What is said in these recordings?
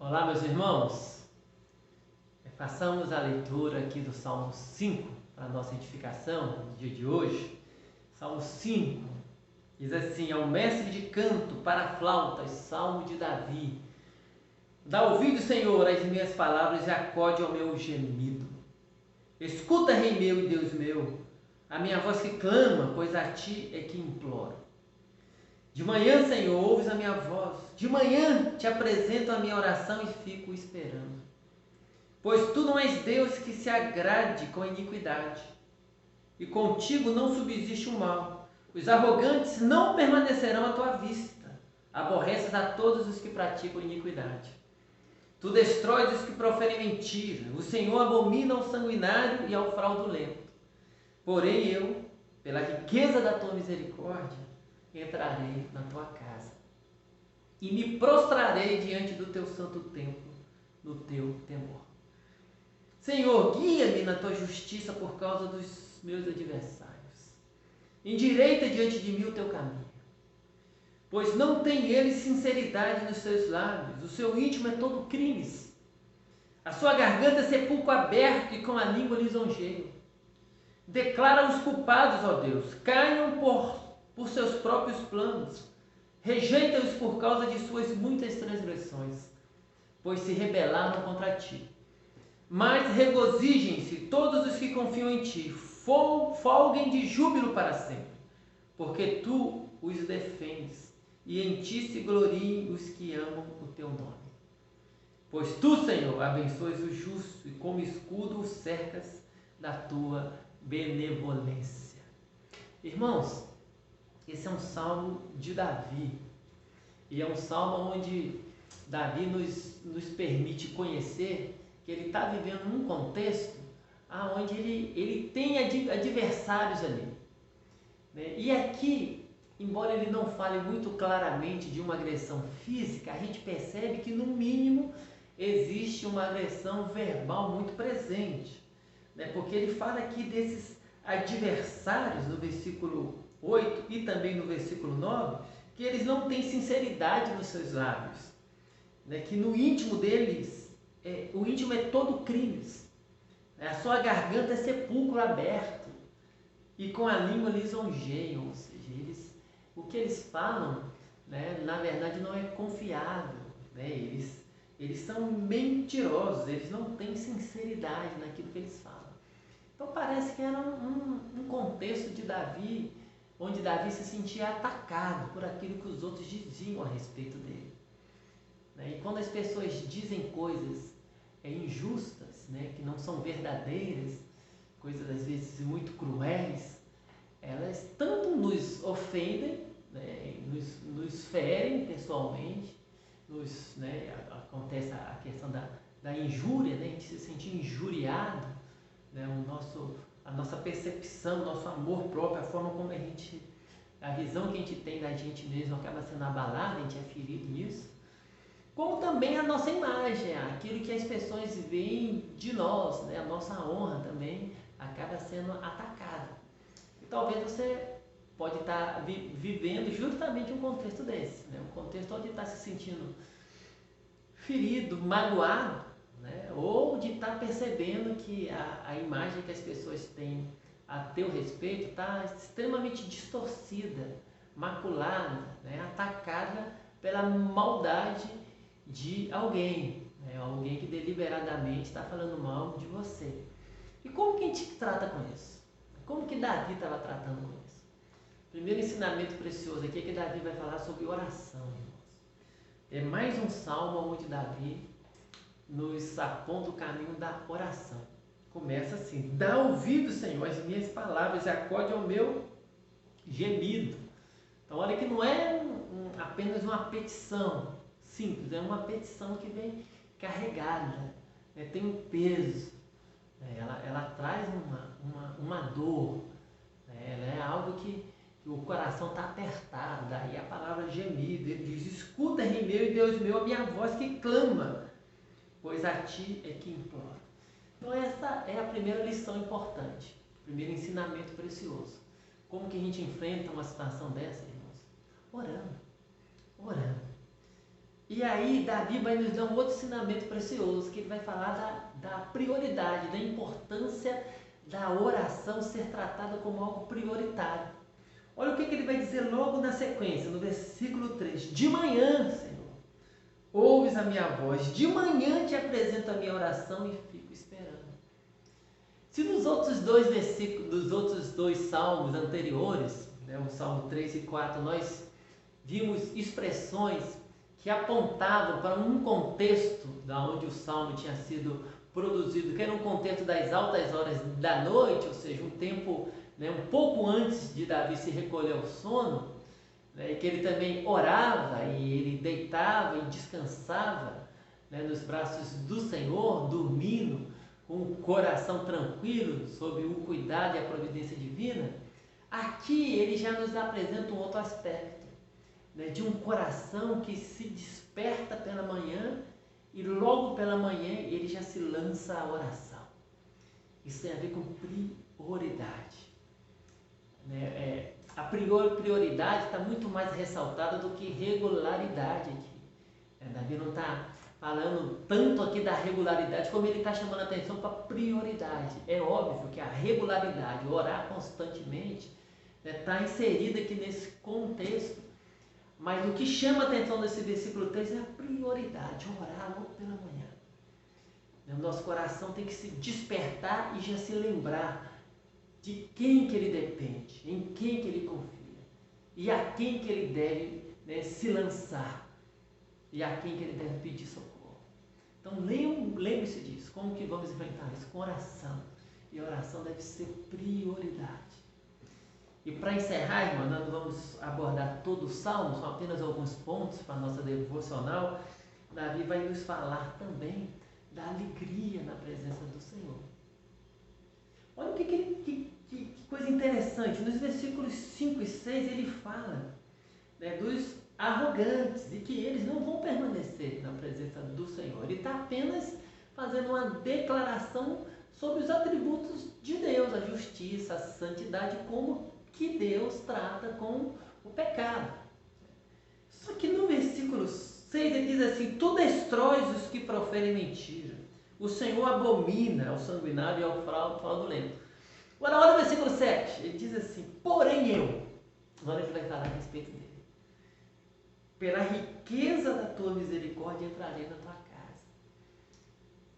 Olá, meus irmãos. Façamos a leitura aqui do Salmo 5 para a nossa edificação no dia de hoje. Salmo 5 diz assim: ao mestre de canto para flautas, Salmo de Davi. Dá ouvido, Senhor, às minhas palavras e acode ao meu gemido. Escuta, Rei meu e Deus meu, a minha voz que clama, pois a ti é que imploro. De manhã, Senhor, ouves a minha voz. De manhã te apresento a minha oração e fico esperando. Pois tu não és Deus que se agrade com a iniquidade, e contigo não subsiste o mal. Os arrogantes não permanecerão à tua vista. Aborreces a todos os que praticam iniquidade. Tu destróis os que proferem mentira. O Senhor abomina ao sanguinário e ao fraudulento. Porém eu, pela riqueza da tua misericórdia, entrarei na tua casa e me prostrarei diante do teu santo templo, no teu temor. Senhor, guia-me na tua justiça por causa dos meus adversários. Endireita diante de mim o teu caminho. Pois não tem ele sinceridade nos seus lábios, o seu íntimo é todo crimes. A sua garganta é sepulcro aberto e com a língua lisonjeio. Declara os culpados, ó Deus, caiam por seus próprios planos. Rejeita-os por causa de suas muitas transgressões, pois se rebelaram contra ti. Mas regozijem-se todos os que confiam em ti, folguem de júbilo para sempre, porque tu os defendes, e em ti se gloriem os que amam o teu nome. Pois tu, Senhor, abençoas o justo, e como escudo o cercas da tua benevolência. Irmãos, esse é um salmo de Davi, e é um salmo onde Davi nos permite conhecer que ele está vivendo num contexto onde ele tem adversários ali. Né? E aqui, embora ele não fale muito claramente de uma agressão física, a gente percebe que no mínimo existe uma agressão verbal muito presente. Né? Porque ele fala aqui desses adversários no versículo 8 e também no versículo 9, que eles não têm sinceridade nos seus lábios. Né? Que no íntimo deles, o íntimo é todo crimes. A sua garganta é sepulcro aberto e com a língua lisonjeiam, ou seja, o que eles falam, né, na verdade não é confiável, né? Eles são mentirosos, eles não têm sinceridade naquilo que eles falam. Então parece que era um contexto de Davi, onde Davi se sentia atacado por aquilo que os outros diziam a respeito dele. E quando as pessoas dizem coisas injustas, né, que não são verdadeiras, coisas às vezes muito cruéis, elas tanto nos ofendem, né, nos ferem pessoalmente, acontece a questão da injúria, né, a gente se sentir injuriado, né, a nossa percepção, o nosso amor próprio, a forma como a visão que a gente tem da gente mesmo acaba sendo abalada, a gente é ferido nisso. Como também a nossa imagem, aquilo que as pessoas veem de nós, né? A nossa honra também acaba sendo atacada. E talvez você pode estar vivendo justamente um contexto desse, né? Um contexto onde está se sentindo ferido, magoado, né? Ou de estar percebendo que a imagem que as pessoas têm a teu respeito está extremamente distorcida, maculada, né? Atacada pela maldade de alguém, né? Alguém que deliberadamente está falando mal de você. E como que a gente trata com isso? Como que Davi estava tratando com isso? Primeiro ensinamento precioso aqui é que Davi vai falar sobre oração, irmãos. É mais um salmo onde Davi nos aponta o caminho da oração. Começa assim: dá ouvido, Senhor, às minhas palavras e acode ao meu gemido. Então olha que não é apenas uma petição simples, é uma petição que vem carregada, né? Tem um peso, né? Ela traz uma dor, né? Ela é algo que o coração está apertado. Daí a palavra gemido, ele diz: escuta, Rei meu e Deus meu, a minha voz que clama, pois a ti é que imploro. Então essa é a primeira lição importante, o primeiro ensinamento precioso. Como que a gente enfrenta uma situação dessa, irmãos? Orando. E aí Davi vai nos dar um outro ensinamento precioso, que ele vai falar da prioridade, da importância da oração ser tratada como algo prioritário. Olha o que ele vai dizer logo na sequência, no versículo 3. De manhã, Senhor, ouves a minha voz, de manhã te apresento a minha oração e fico esperando. Se nos outros dois versículos, dos outros dois salmos anteriores, né, o Salmo 3 e 4, nós vimos expressões que apontavam para um contexto da onde o salmo tinha sido produzido, que era um contexto das altas horas da noite, ou seja, um tempo, né, um pouco antes de Davi se recolher ao sono, né, e que ele também orava e ele deitava e descansava, né, nos braços do Senhor, dormindo com o coração tranquilo, sob o cuidado e a providência divina. Aqui ele já nos apresenta um outro aspecto, né, de um coração que se desperta pela manhã e logo pela manhã ele já se lança à oração. Isso tem a ver com prioridade. Né? A prioridade está muito mais ressaltada do que regularidade aqui. Davi não está falando tanto aqui da regularidade como ele está chamando a atenção para a prioridade. É óbvio que a regularidade, orar constantemente, está inserida aqui nesse contexto. Mas o que chama a atenção nesse versículo 3 é a prioridade, orar logo pela manhã. O nosso coração tem que se despertar e já se lembrar de quem que ele depende, em quem que ele confia e a quem que ele deve, né, se lançar e a quem que ele deve pedir socorro. Então lembre-se disso, como que vamos enfrentar isso? Com oração. E a oração deve ser prioridade. E para encerrar, irmã, nós não vamos abordar todo o Salmo, são apenas alguns pontos para a nossa devocional. Davi vai nos falar também da alegria na presença do Senhor. Olha que coisa interessante, nos versículos 5 e 6 ele fala, né, dos arrogantes, de que eles não vão permanecer na presença do Senhor. Ele está apenas fazendo uma declaração sobre os atributos de Deus, a justiça, a santidade, como que Deus trata com o pecado. Só que no versículo 6 ele diz assim: tu destróis os que proferem mentira, o Senhor abomina ao sanguinário e ao fraudulento. Agora olha o versículo 7, ele diz assim: porém eu, agora ele vai falar a respeito dele, pela riqueza da tua misericórdia entrarei na tua casa.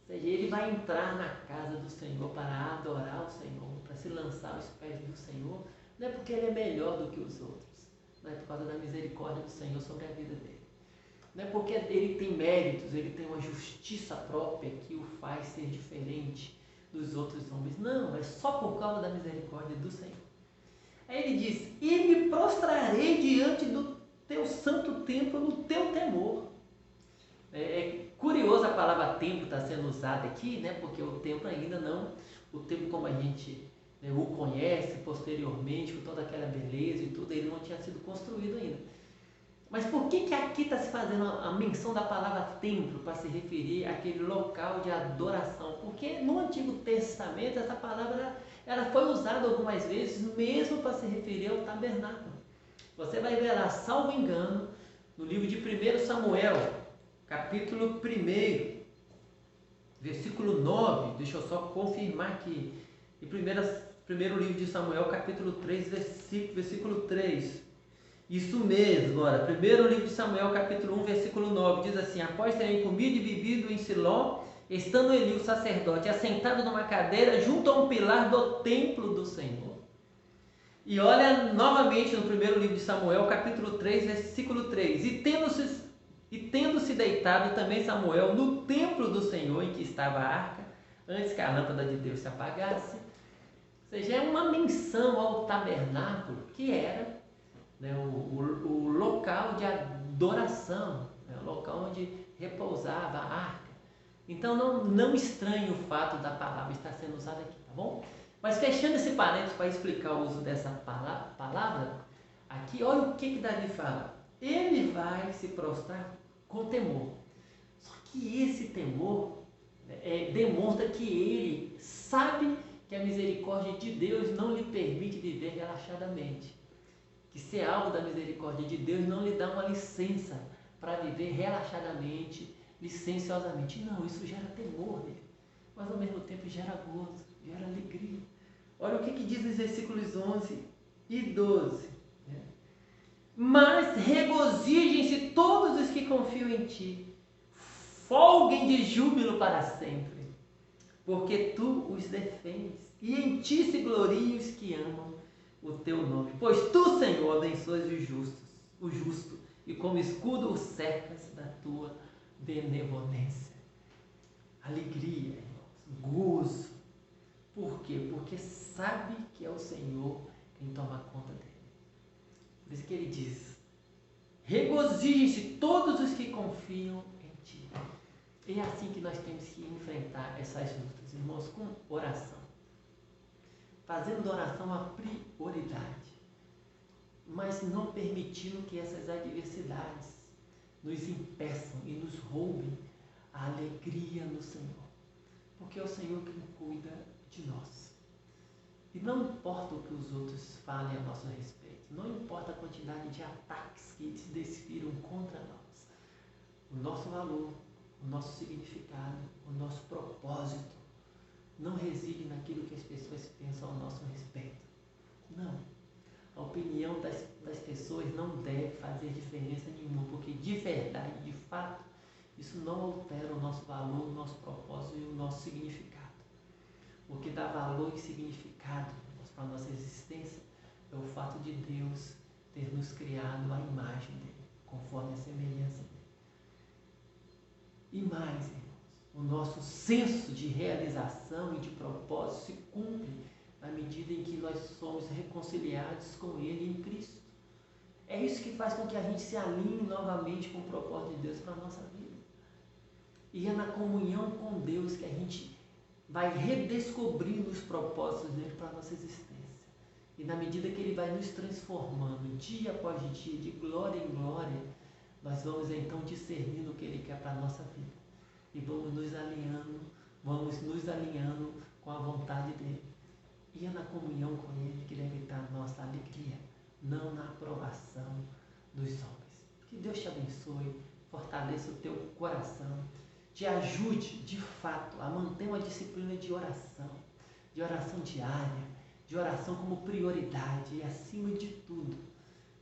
Ou seja, ele vai entrar na casa do Senhor para adorar o Senhor, para se lançar aos pés do Senhor. Não é porque ele é melhor do que os outros, não é por causa da misericórdia do Senhor sobre a vida dele. Não é porque ele tem méritos, ele tem uma justiça própria que o faz ser diferente dos outros homens. Não, é só por causa da misericórdia do Senhor. Aí ele diz: e me prostrarei diante do teu santo templo no teu temor. É curioso a palavra templo está sendo usada aqui, né? Porque o templo ainda não, o templo como a gente o conhece posteriormente, com toda aquela beleza e tudo, ele não tinha sido construído ainda. Mas por que aqui está se fazendo a menção da palavra templo para se referir àquele local de adoração? Porque no Antigo Testamento essa palavra ela foi usada algumas vezes mesmo para se referir ao tabernáculo. Você vai ver lá, salvo engano, no livro de 1 Samuel, capítulo 1, versículo 9, deixa eu só confirmar aqui, em primeiro livro de Samuel, capítulo 3, versículo 3. Isso mesmo, ora, primeiro livro de Samuel, capítulo 1, versículo 9, diz assim: após terem comido e bebido em Siló, estando Eli, o sacerdote, assentado numa cadeira junto a um pilar do templo do Senhor. E olha novamente no primeiro livro de Samuel, capítulo 3, versículo 3. E tendo-se deitado também Samuel no templo do Senhor em que estava a arca, antes que a lâmpada de Deus se apagasse. Ou seja, é uma menção ao tabernáculo, que era, né, o local de adoração, né, o local onde repousava a arca. Então não estranhe o fato da palavra estar sendo usada aqui, tá bom? Mas fechando esse parênteses para explicar o uso dessa palavra, aqui olha o que Davi fala. Ele vai se prostrar com temor. Só que esse temor demonstra que ele sabe que a misericórdia de Deus não lhe permite viver relaxadamente. Que ser alvo da misericórdia de Deus não lhe dá uma licença para viver relaxadamente, licenciosamente. Não, isso gera temor nele, mas ao mesmo tempo gera gozo, gera alegria. Olha o que diz os versículos 11 e 12. Né? Mas regozijem-se todos os que confiam em ti, folguem de júbilo para sempre, porque tu os defendes, e em ti se gloriem os que amam o teu nome. Pois tu, Senhor, abençoas o justo, e como escudo o cercas da tua benevolência. Alegria, irmãos, gozo. Por quê? Porque sabe que é o Senhor quem toma conta dele. Por isso que ele diz: regozijem-se todos os que confiam em ti. E é assim que nós temos que enfrentar essas lutas, irmãos, com oração. Fazendo da oração a prioridade, mas não permitindo que essas adversidades nos impeçam e nos roubem a alegria no Senhor. Porque é o Senhor quem cuida de nós. E não importa o que os outros falem a nosso respeito, não importa a quantidade de ataques que se desfiram contra nós, o nosso valor, o nosso significado, o nosso propósito não reside naquilo que as pessoas pensam a nosso respeito. Não. A opinião das pessoas não deve fazer diferença nenhuma, porque de verdade, de fato, isso não altera o nosso valor, o nosso propósito e o nosso significado. O que dá valor e significado para a nossa existência é o fato de Deus ter nos criado à imagem dele, conforme a semelhança dele. E mais, irmãos, o nosso senso de realização e de propósito se cumpre na medida em que nós somos reconciliados com Ele em Cristo. É isso que faz com que a gente se alinhe novamente com o propósito de Deus para a nossa vida. E é na comunhão com Deus que a gente vai redescobrindo os propósitos dele para a nossa existência. E na medida que ele vai nos transformando dia após dia, de glória em glória, nós vamos então discernindo o que ele quer para a nossa vida. E vamos nos alinhando com a vontade dele. E é na comunhão com ele que deve estar a nossa alegria, não na aprovação dos homens. Que Deus te abençoe, fortaleça o teu coração, te ajude de fato a manter uma disciplina de oração diária, de oração como prioridade e acima de tudo,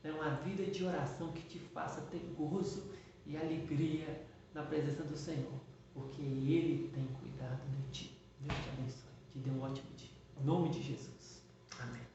uma vida de oração que te faça ter gozo e alegria na presença do Senhor, porque Ele tem cuidado de ti. Deus te abençoe, te dê um ótimo dia. Em nome de Jesus. Amém.